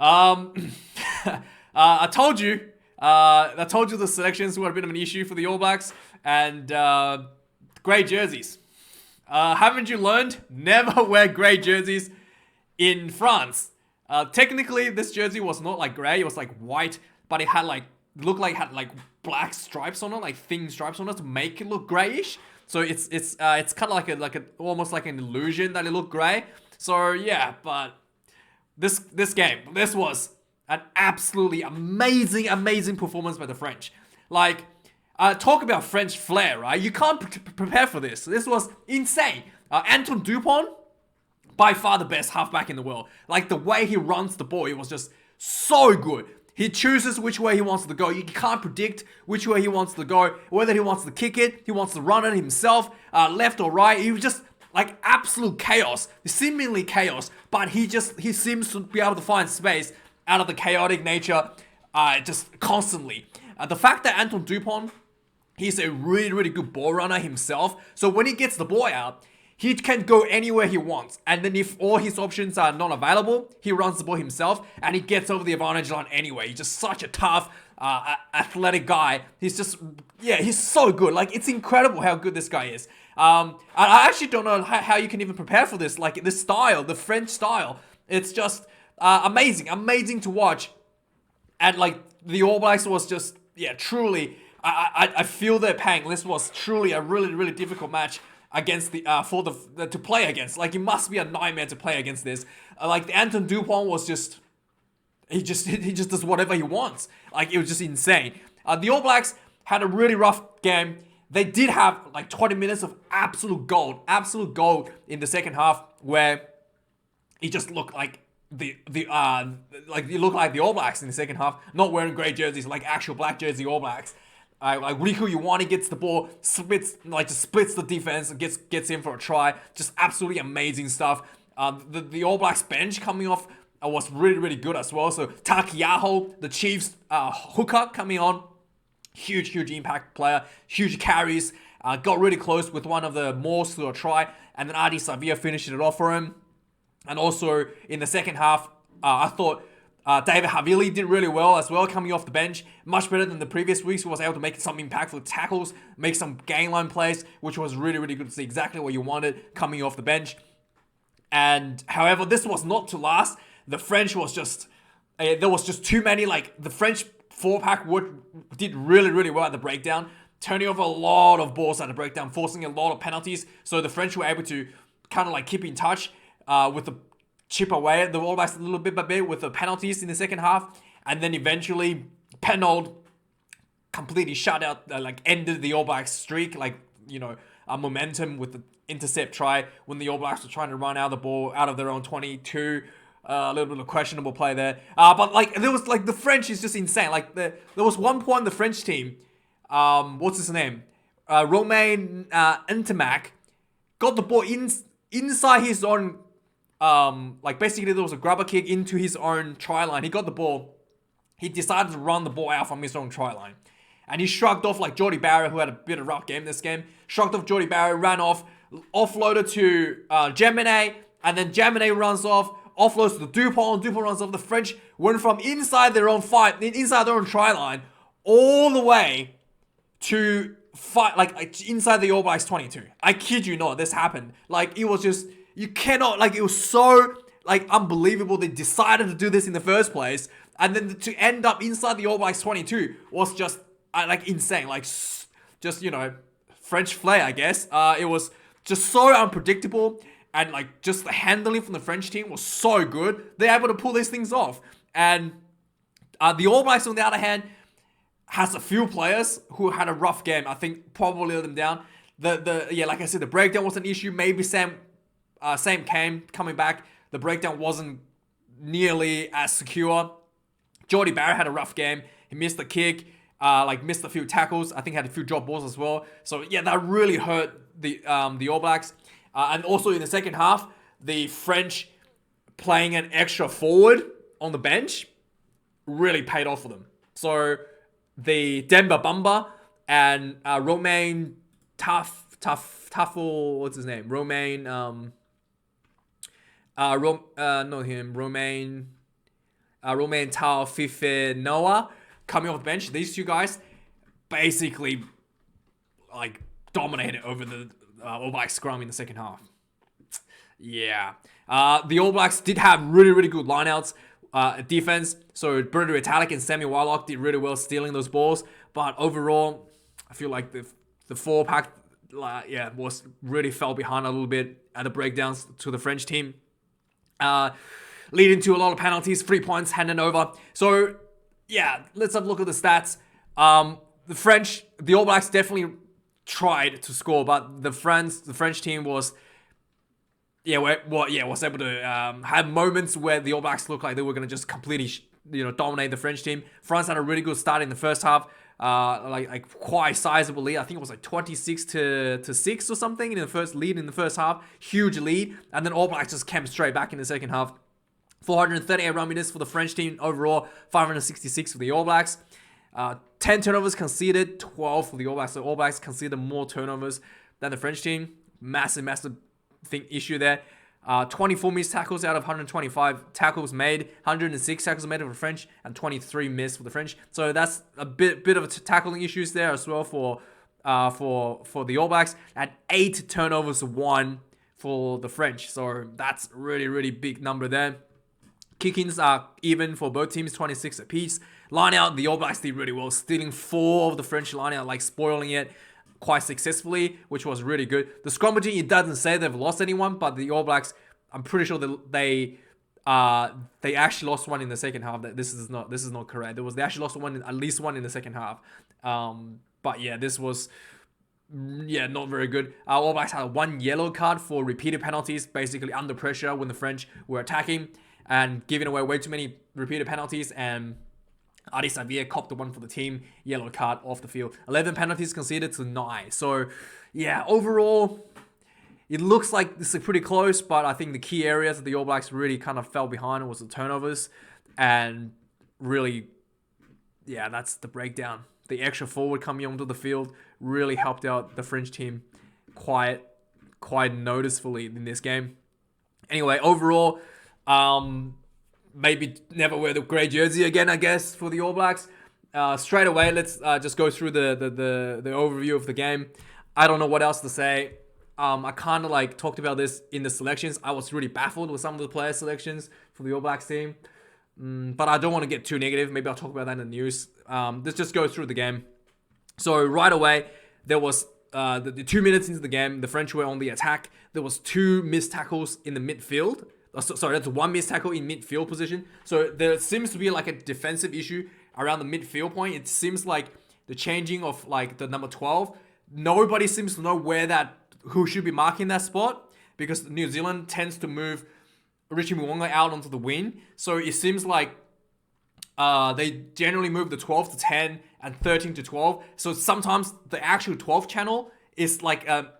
Um, I told you. I told you the selections were a bit of an issue for the All Blacks and grey jerseys. Haven't you learned? Never wear grey jerseys in France. Technically, this jersey was not like grey; it was like white, but it had like looked like it had like black stripes on it, like thin stripes on it to make it look greyish. So it's kind of like a almost like an illusion that it looked grey. So yeah, but this game, this was an absolutely amazing performance by the French. Like, talk about French flair, right? You can't prepare for this. This was insane. Antoine Dupont, by far the best halfback in the world. Like, the way he runs the ball, it was just so good. He chooses which way he wants to go. You can't predict which way he wants to go. Whether he wants to kick it, he wants to run it himself, left or right. He was just like absolute chaos, seemingly chaos. But he seems to be able to find space out of the chaotic nature, just constantly. The fact that Antoine Dupont, he's a really good ball runner himself. So when he gets the ball out, he can go anywhere he wants. And then if all his options are not available, he runs the ball himself and he gets over the advantage line anyway. He's just such a tough, athletic guy. He's just, yeah, he's so good. Like, it's incredible how good this guy is. I actually don't know how you can even prepare for this. Like, this style, the French style, it's just amazing to watch. And like, the All Blacks was just, yeah, truly, I feel their pain. This was truly a really difficult match against the to play against. Like, it must be a nightmare to play against this. Like, the Antoine Dupont was just he just does whatever he wants. Like, it was just insane. The All Blacks had a really rough game. They did have like 20 minutes of absolute gold in the second half, where it just looked like like it looked like the All Blacks in the second half, not wearing grey jerseys, like actual black jersey All Blacks. Like, Riku Ioane gets the ball, splits the defense and gets in for a try. Just absolutely amazing stuff. The All Blacks bench coming off was really good as well. So Takiaho, the Chiefs hooker, coming on, huge impact player, huge carries. Got really close with one of the Moors to a try, and then Ardie Savea finishing it off for him. And also in the second half, I thought David Havili did really well as well, coming off the bench. Much better than the previous weeks. He was able to make some impactful tackles, make some gain line plays, which was really good to see. Exactly what you wanted coming off the bench. And however, this was not to last. The French was just, there was just too many, like, the French four-pack did really well at the breakdown, turning over a lot of balls at the breakdown, forcing a lot of penalties. So the French were able to kind of like keep in touch with the chip away the All Blacks a little bit by bit with the penalties in the second half. And then eventually, Pennold completely shut out, ended the All Blacks streak, momentum with the intercept try when the All Blacks were trying to run out of the ball out of their own 22. A little bit of questionable play there. But like, there was like, the French is just insane. Like, there was one point the French team, what's his name? Romain Ntamack got the ball inside his own, basically there was a grubber kick into his own try line. He got the ball. He decided to run the ball out from his own try line. And he shrugged off like Jordie Barrett, who had a bit of a rough game this game. Shrugged off Jordie Barrett, ran off, offloaded to Jaminet, and then Jaminet runs off, offloads to Dupont. Dupont runs off. The French went from inside their own try line, all the way to fight, inside the All Blacks 22. I kid you not, this happened. Like, it was just, you cannot, like, it was so, like, unbelievable they decided to do this in the first place. And then to end up inside the All Blacks 22 was just, insane. Like, just, French flair, I guess. It was just so unpredictable. And, just the handling from the French team was so good. They're able to pull these things off. And the All Blacks, on the other hand, has a few players who had a rough game. I think probably let them down. Like I said, the breakdown was an issue. Maybe Sam Cane coming back, the breakdown wasn't nearly as secure. Jordie Barrett had a rough game. He missed the kick, missed a few tackles. I think had a few drop balls as well. So yeah, that really hurt the All Blacks. And also in the second half, the French playing an extra forward on the bench really paid off for them. So the Demba Bamba and Romain Taffel, what's his name? Romain, Romain Taofifenoa coming off the bench. These two guys basically like dominated over the All Blacks scrum in the second half. Yeah. The All Blacks did have really good lineouts, defense. So Bruno Italic and Sammy Warlock did really well stealing those balls. But overall, I feel like the four pack, was really fell behind a little bit at the breakdowns to the French team, leading to a lot of penalties, 3 points handed over. So yeah, let's have a look at the stats. The All Blacks definitely tried to score, but the French team was able to have moments where the All Blacks looked like they were going to just completely dominate the French team. France had a really good start in the first half, like quite sizable lead. I think it was like 26-6 or something in the first half. Huge lead, and then All Blacks just came straight back in the second half. 438 run meters for the French team overall, 566 for the All Blacks. 10 turnovers conceded, 12 for the All Blacks. So All Blacks conceded more turnovers than the French team. Massive issue there. 24 missed tackles out of 125 tackles made, 106 tackles made for the French, and 23 missed for the French. So that's a bit of tackling issues there as well for the All Blacks, and 8 turnovers won for the French. So that's really big number there. Kick-ins are even for both teams, 26 apiece. Line out, the All Blacks did really well, stealing 4 of the French line out, like spoiling it quite successfully, which was really good. The scrummaging, it doesn't say they've lost anyone, but the All Blacks, I'm pretty sure they actually lost one in the second half. This is not correct. They actually lost at least one in the second half. But yeah, this was not very good. All Blacks had 1 yellow card for repeated penalties, basically under pressure when the French were attacking and giving away way too many repeated penalties, and Adi Xavier copped the one for the team, yellow card off the field. 11 penalties conceded to 9. So, yeah, overall, it looks like this is pretty close, but I think the key areas that the All Blacks really kind of fell behind was the turnovers. And really, yeah, that's the breakdown. The extra forward coming onto the field really helped out the French team quite noticeably in this game. Anyway, overall, maybe never wear the grey jersey again, I guess, for the All Blacks. Straight away, let's just go through the overview of the game. I don't know what else to say. I kind of talked about this in the selections. I was really baffled with some of the player selections for the All Blacks team. But I don't want to get too negative. Maybe I'll talk about that in the news. Let's just go through the game. So right away, there was the 2 minutes into the game, the French were on the attack. There was 2 missed tackles in the midfield. Sorry, that's 1 missed tackle in midfield position. So there seems to be like a defensive issue around the midfield point. It seems like the changing of the number 12, nobody seems to know who should be marking that spot, because New Zealand tends to move Richie Mo'unga out onto the wing. So it seems like they generally move the 12 to 10 and 13 to 12. So sometimes the actual 12 channel is like a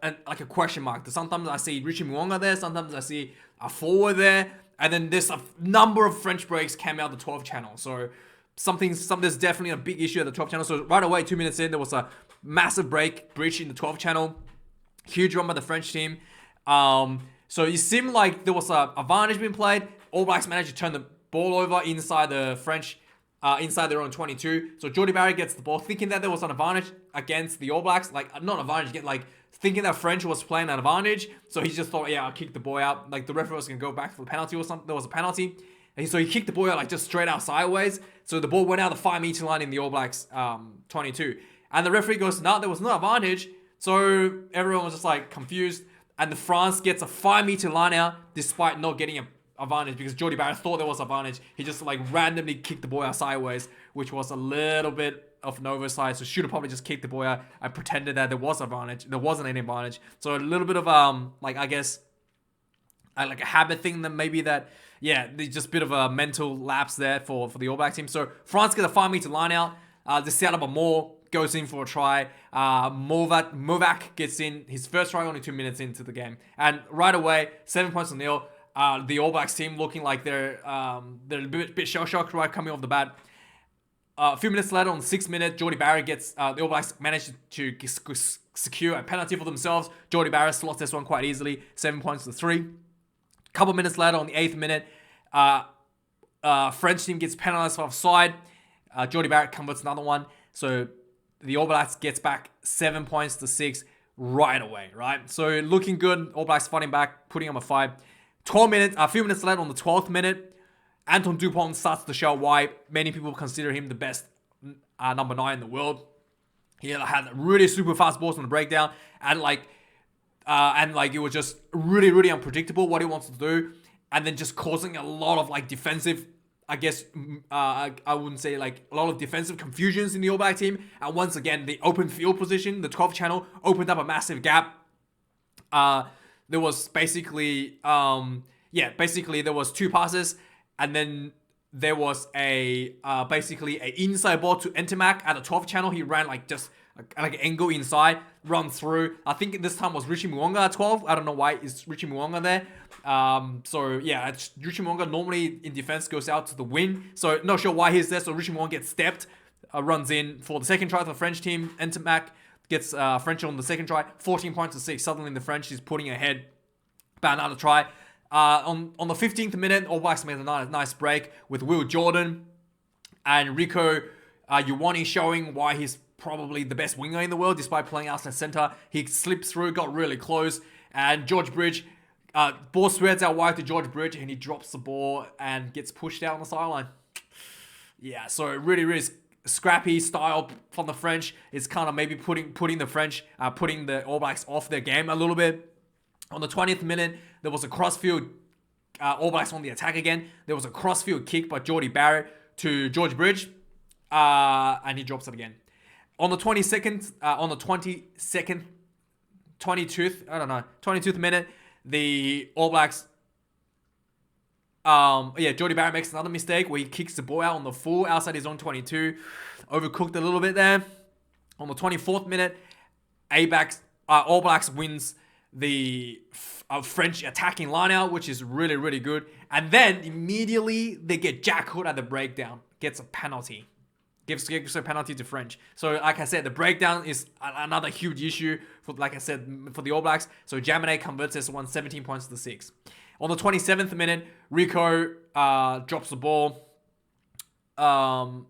question mark. Sometimes I see Richie Mo'unga there, sometimes I see a forward there, and then there's a number of French breaks came out the 12 channel. So there's definitely a big issue at the 12 channel. So right away, 2 minutes in, there was a massive breach in the 12 channel. Huge run by the French team. So it seemed like there was a advantage being played. All Blacks managed to turn the ball over inside the French, inside their own 22. So Jordie Barrett gets the ball, thinking that there was an advantage against the All Blacks. Not advantage, thinking that French was playing an advantage. So he just thought, I'll kick the ball out. The referee was going to go back for the penalty or something. There was a penalty. And so he kicked the ball out just straight out sideways. So the ball went out the 5-meter line in the All Blacks 22. And the referee goes, no, there was no advantage. So everyone was just confused. And the France gets a 5-meter line out despite not getting an advantage, because Jordie Barrett thought there was advantage. He just randomly kicked the ball out sideways, which was a little bit of an oversight. So should have probably just kicked the ball out and pretended that there was advantage. There wasn't any advantage. So a little bit of I guess a habit thing, that maybe there's just a bit of a mental lapse there for the All Black team. So France gets a 5-meter line out. They set up a more, goes in for a try. Movac gets in his first try only 2 minutes into the game, and right away 7-0. The All Blacks team looking like they're a bit shell shocked right coming off the bat. A few minutes later, on the 6th minute, Jordie Barrett gets the All Blacks managed to secure a penalty for themselves. Jordie Barrett slots this one quite easily, 7 points to 3. Couple minutes later, on the 8th minute, French team gets penalized for offside. Jordie Barrett converts another one. So the All Blacks gets back 7 points to 6 right away, right? So looking good. All Blacks fighting back, putting on a fight. A few minutes left on the 12th minute. Antoine Dupont starts to show why many people consider him the best number 9 in the world. He had really super fast balls on the breakdown, and it was just really, really unpredictable what he wants to do, and then just causing a lot of defensive, I guess, I wouldn't say a lot of defensive confusions in the All Black team. And once again, the open field position, the 12th channel, opened up a massive gap. There was basically there was 2 passes, and then there was basically an inside ball to Ntamack at the 12th channel. He ran just an angle inside, run through. I think this time was Richie Mo'unga at 12. I don't know why is Richie Mo'unga there. Richie Mo'unga normally in defense goes out to the wing. So not sure why he's there. So Richie Mo'unga gets stepped, runs in for the second try for the French team. Ntamack gets French on the second try, 14 points to 6. Suddenly the French is putting ahead by another try. On the 15th minute, All Blacks made a nice break with Will Jordan and Rieko Ioane showing why he's probably the best winger in the world despite playing outside center. He slipped through, got really close, and George Bridge, ball spreads out wide to George Bridge, and he drops the ball and gets pushed out on the sideline. Yeah, so really, really scrappy style from the French. It's kind of maybe putting the All Blacks off their game a little bit. On the 20th minute, there was a crossfield. All Blacks on the attack again. There was a crossfield kick by Jordie Barrett to George Bridge, and he drops it again. On the 22nd, 22nd minute, the All Blacks, Jordie Barrett makes another mistake where he kicks the ball out on the full outside his own 22. Overcooked a little bit there. On the 24th minute, All Blacks wins the French attacking lineout, which is really, really good. And then immediately they get Jack Hood at the breakdown, gets a penalty. Gives a penalty to French. So like I said, the breakdown is another huge issue for the All Blacks. So Jaminet converts this one, 17 points to 6. On the 27th minute, Rieko drops the ball. So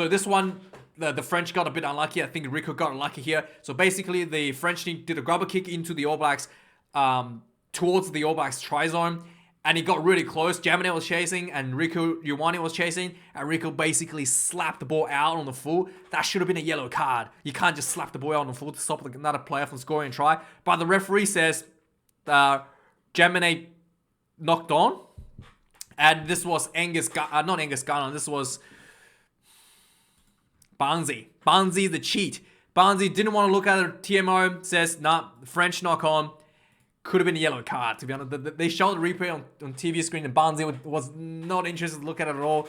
this one, the French got a bit unlucky. I think Rieko got unlucky here. So basically, the French team did a grubber kick into the All Blacks, towards the All Blacks try zone. And he got really close. Jaminet was chasing, and Rieko Ioane was chasing. And Rieko basically slapped the ball out on the full. That should have been a yellow card. You can't just slap the ball out on the full to stop another player from scoring a try. But the referee says Jaminet knocked on. And this was not Angus Garner. This was Barnsey. Barnsey the cheat. Barnsey didn't want to look at it. TMO says, nah, French knock on. Could have been a yellow card, to be honest. They showed the replay on TV screen, and Barnsey was not interested to look at it at all.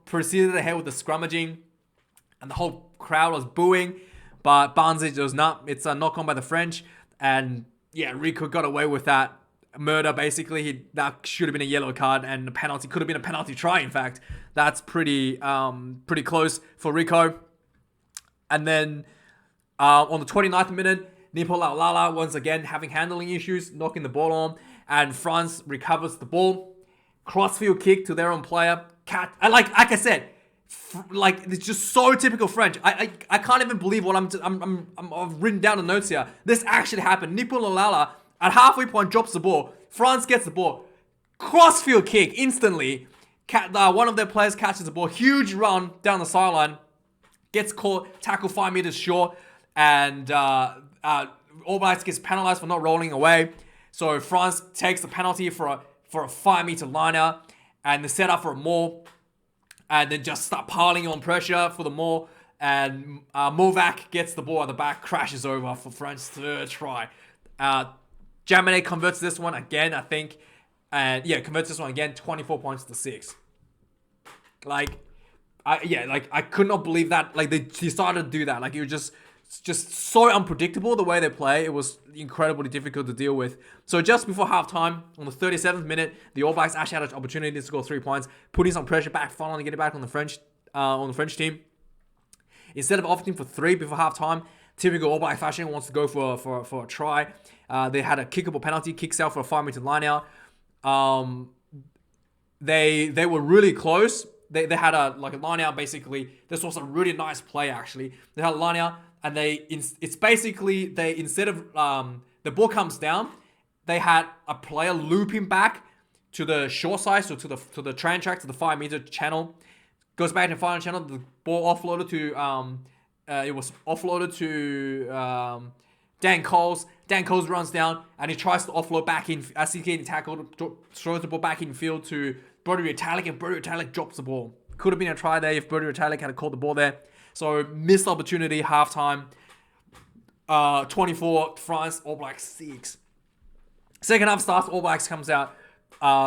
Proceeded ahead with the scrummaging, and the whole crowd was booing. But Barnsey was not. It's a knock on by the French, and yeah, Rieko got away with that murder. Basically, that should have been a yellow card, and the penalty could have been a penalty try. In fact, that's pretty close for Rieko. And then on the 29th minute, Nepo Laulala once again having handling issues, knocking the ball on, and France recovers the ball. Crossfield kick to their own player. Like I said, it's just so typical French. I can't even believe what I've written down the notes here. This actually happened. Nepo Laulala at halfway point drops the ball. France gets the ball. Crossfield kick instantly. One of their players catches the ball. Huge run down the sideline. Gets caught. Tackle 5 meters short. And All Blacks gets penalized for not rolling away. So France takes the penalty for a 5-meter liner, and they set up for a maul, and then just start piling on pressure for the maul. And Movac gets the ball at the back, crashes over for France's third try. Jaminet converts this one again, I think, and converts this one again, 24 points to 6. I could not believe that. They decided to do that. It was just so unpredictable the way they play. It was incredibly difficult to deal with. So just before halftime, on the 37th minute, the All Blacks actually had an opportunity to score 3 points, putting some pressure back, finally getting back on the French team. Instead of opting for 3 before halftime, typical All Black fashion, wants to go for a try. They had a kickable penalty, kicks out for a 5-meter line out. they were really close. They had a line out basically. This was a really nice play actually. They had a line out and it's basically they instead of the ball comes down, they had a player looping back to the short side, so to the train track, to the 5 meter channel, goes back to the final channel. The ball offloaded to it was offloaded to Dan Coles. Dan Coles runs down and he tries to offload back in as he's getting tackled, throws the ball back in field to Brody Retallick, and Brody Retallick drops the ball. Could have been a try there if Brody Retallick had caught the ball there. So missed opportunity, halftime. 24 France, All Blacks 6. Second half starts, All Blacks comes out.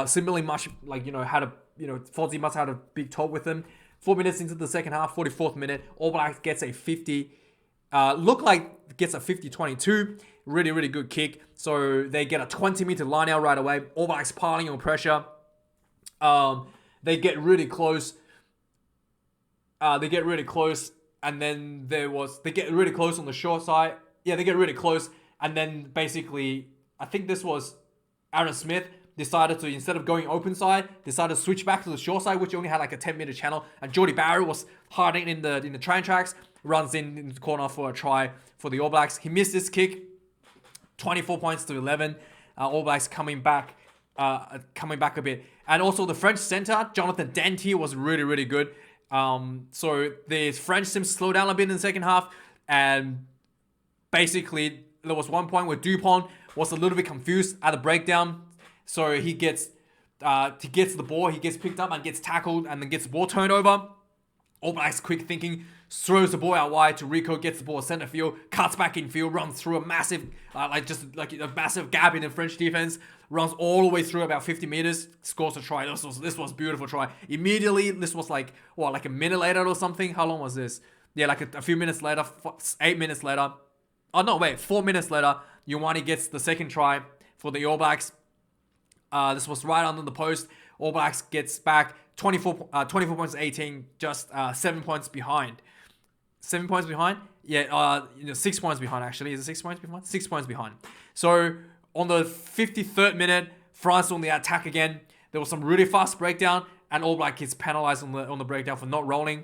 Similarly much Fozzie must have had a big talk with him. 4 minutes into the second half, 44th minute, All Blacks gets a 50. Look like gets a 50-22. Really, really good kick. So they get a 20-meter line out right away. All Blacks piling on pressure. They get really close. And then they get really close on the short side. Yeah, they get really close. And then basically, I think this was Aaron Smith decided to, instead of going open side, decided to switch back to the short side, which only had like a 10-meter channel. And Jordie Barrett was hiding in the train tracks, runs in the corner for a try for the All Blacks. He missed this kick, 24 points to 11. All Blacks coming back a bit. And also the French center, Jonathan Danty, was really, really good. So the French team slowed down a bit in the second half, and basically there was one point where Dupont was a little bit confused at the breakdown. So he gets the ball, he gets picked up and gets tackled and then gets the ball turned over. All Blacks quick thinking, throws the ball out wide to Rico, gets the ball center field, cuts back in field, runs through a massive, a massive gap in the French defense, runs all the way through about 50 meters, scores a try. This was a beautiful try. Immediately, this was like a minute later or something. How long was this? Yeah, like a few minutes later, 8 minutes later. Oh no, wait, 4 minutes later, Ioane gets the second try for the All Blacks. This was right under the post. All Blacks gets back 24 points to 18, just 7 points behind. 7 points behind? Yeah, 6 points behind actually. Is it 6 points behind? 6 points behind. So on the 53rd minute, France on the attack again. There was some really fast breakdown, and All Black gets penalized on the breakdown for not rolling.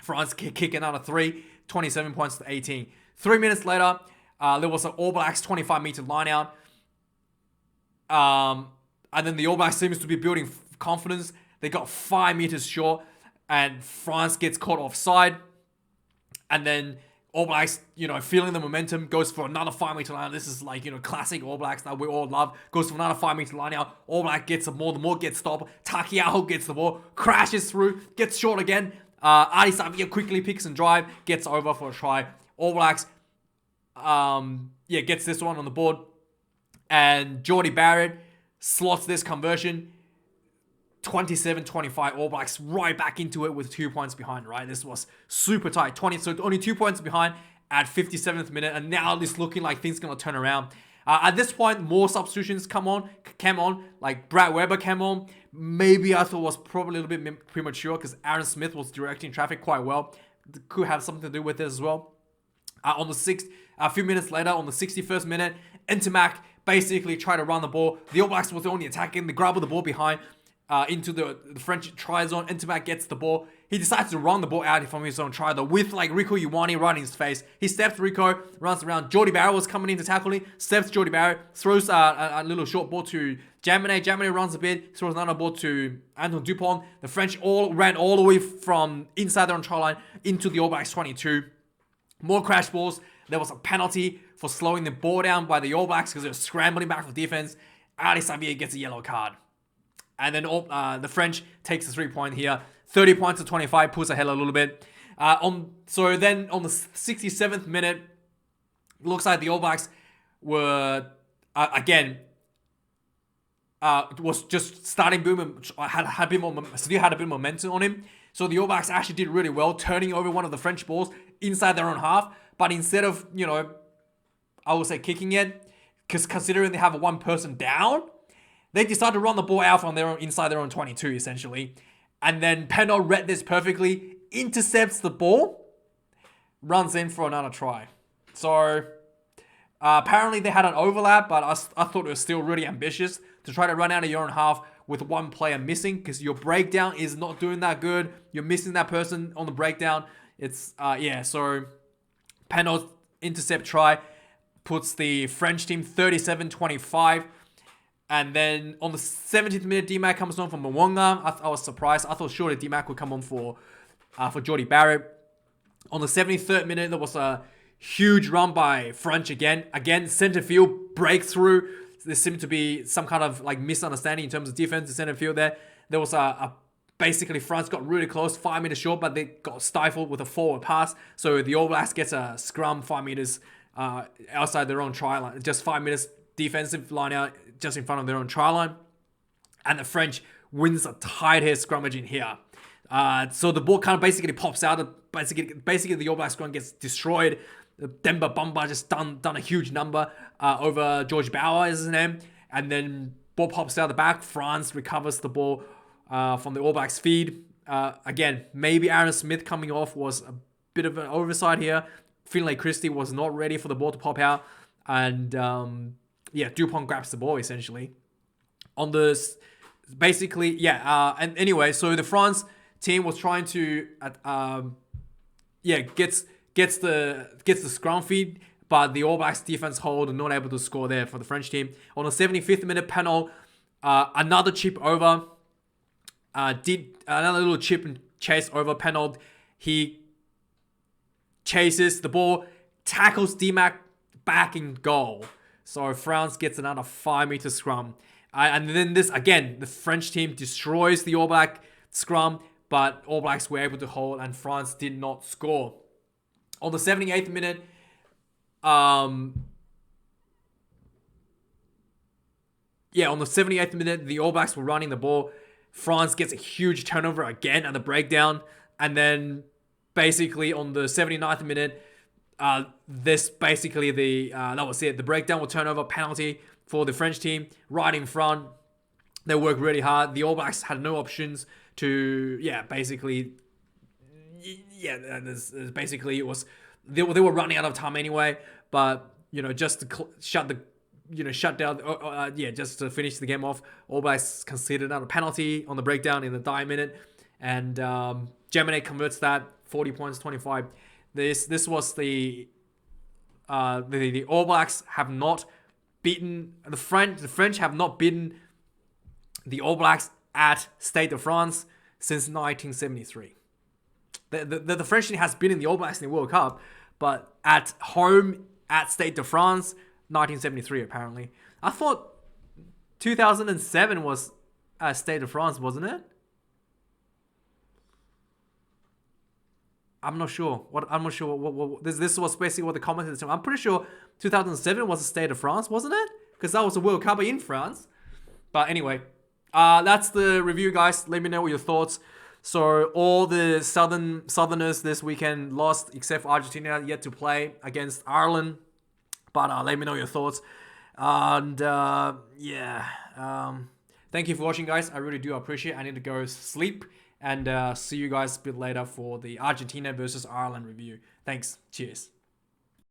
France kick another 3, 27 points to 18. 3 minutes later, there was an All Blacks 25-meter line out. And then the All Blacks seems to be building confidence. They got 5 meters short, and France gets caught offside. And then All Blacks, feeling the momentum, goes for another 5-meter line out. This is classic All Blacks that we all love. Goes for another 5-meter line out. All Black gets the ball gets stopped. Takiaho gets the ball, crashes through, gets short again. Ardie Savea quickly picks and drive, gets over for a try. All Blacks, gets this one on the board. And Jordie Barrett slots this conversion. 27-25, All Blacks right back into it with 2 points behind, right? This was super tight. So only 2 points behind at 57th minute, and now it's looking like things going to turn around. At this point, more substitutions came on, like Brad Weber came on. Maybe I thought was probably a little bit premature because Aaron Smith was directing traffic quite well. Could have something to do with it as well. A few minutes later, on the 61st minute, Ntamack basically tried to run the ball. The All Blacks was only attacking. They grabbed the ball behind into the French try zone. Ntamack gets the ball. He decides to run the ball out from his own try though, with Rico Ioane right in his face. He steps Rico, runs around. Jordie Barrett was coming in to tackle him. Steps Jordie Barrett, throws a little short ball to Jaminet. Jaminet runs a bit, throws another ball to Antoine Dupont. The French ran all the way from inside their own try line into the All Blacks 22. More crash balls. There was a penalty for slowing the ball down by the All Blacks because they were scrambling back for defense. Ardie Savea gets a yellow card. And then the French takes the 3-point here. 30 points to 25, pulls ahead a little bit. So then on the 67th minute, looks like the All Blacks were, was just starting booming, had a bit more, still had a bit of momentum on him. So the All Blacks actually did really well, turning over one of the French balls inside their own half. But instead of, I would say kicking it, because considering they have a one person down, they decide to run the ball out from inside their own 22, essentially. And then Peno read this perfectly, intercepts the ball, runs in for another try. So apparently they had an overlap, but I thought it was still really ambitious to try to run out of your own half with one player missing because your breakdown is not doing that good. You're missing that person on the breakdown. It's, so Penaud's intercept try puts the French team 37-25. And then on the 17th minute, D-Mac comes on from Mwanga. I was surprised. I thought surely D-Mac would come on for Jordie Barrett. On the 73rd minute, there was a huge run by French again. Again, center field breakthrough. There seemed to be some kind of like misunderstanding in terms of defense in center field there. There was basically France got really close, 5 meters short, but they got stifled with a forward pass. So the All Blacks gets a scrum 5 meters outside their own try line. Just 5 meters defensive line out just in front of their own try line. And the French wins a tight head scrummage in here. So the ball kind of basically pops out. Basically the All Black scrum gets destroyed. Demba Bamba just done a huge number over George Bauer is his name. And then ball pops out the back. France recovers the ball from the All Blacks feed. Again, maybe Aaron Smith coming off was a bit of an oversight here. Finlay Christie was not ready for the ball to pop out. And Dupont grabs the ball essentially. On this, basically, and anyway, so the France team was trying to gets the scrum feed, but the All Blacks defense hold and not able to score there for the French team. On the 75th minute, Penaud, another chip over, did another little chip and chase over Penaud. He chases the ball, tackles D-Mac back in goal. So France gets another 5 meter scrum. And then this, again, the French team destroys the All Black scrum, but All Blacks were able to hold and France did not score. On the 78th minute, on the 78th minute, the All Blacks were running the ball. France gets a huge turnover again at the breakdown. And then basically on the 79th minute, that was it. The breakdown will turnover penalty for the French team right in front. They worked really hard. The All Blacks had no options to, basically it was they were running out of time anyway. But just to shut down, just to finish the game off, All Blacks conceded another penalty on the breakdown in the dying minute, and Gemini converts that 40 points, 25. This was the All Blacks have not beaten the French. The French have not beaten the All Blacks at Stade de France since 1973. The French team has been in the All Blacks in the World Cup, but at home at Stade de France, 1973 apparently. I thought 2007 was Stade de France, wasn't it? I'm not sure. This was basically what the commentators said. I'm pretty sure 2007 was the Stade de France, wasn't it? Because that was a World Cup in France. But anyway, that's the review, guys. Let me know what your thoughts. So all the Southerners this weekend lost, except for Argentina yet to play against Ireland. But let me know your thoughts. And thank you for watching, guys. I really do appreciate it. I need to go sleep. And see you guys a bit later for the Argentina versus Ireland review. Thanks. Cheers.